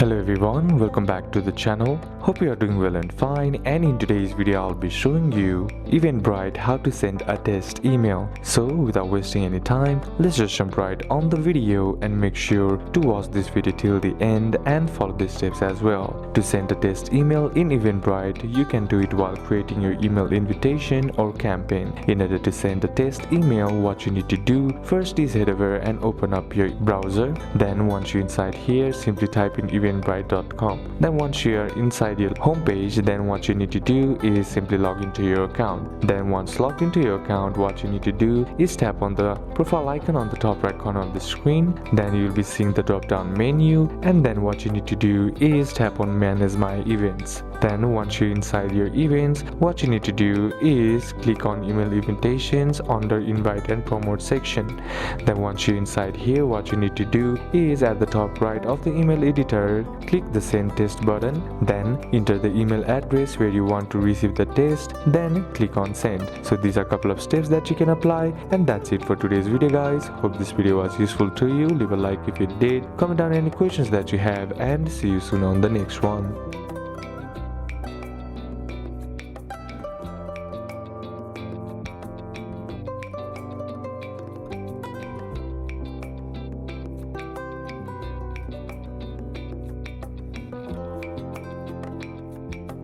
Hello everyone, welcome back to the channel. Hope you are doing well and fine, and in today's video I'll be showing you Eventbrite how to send a test email. So without wasting any time, let's just jump right on the video and make sure to watch this video till the end and follow the steps as well. To send a test email in Eventbrite, you can do it while creating your email invitation or campaign. In order to send a test email, what you need to do first is head over and open up your browser. Then once you're inside here, simply type in eventbrite.com. Then once you are inside your homepage, then what you need to do is simply log into your account. Then once logged into your account, what you need to do is tap on the profile icon on the top right corner of the screen. Then you'll be seeing the drop down menu, and then what you need to do is tap on manage my events. Then once you're inside your events, what you need to do is click on email invitations under invite and promote section. Then once you're inside here, what you need to do is at the top right of the email editor, click the send test button. Then enter the email address where you want to receive the test, then click on send. So these are a couple of steps that you can apply, and that's it for today's video guys. Hope this video was useful to you. Leave a like if it did, comment down any questions that you have, and see you soon on the next one.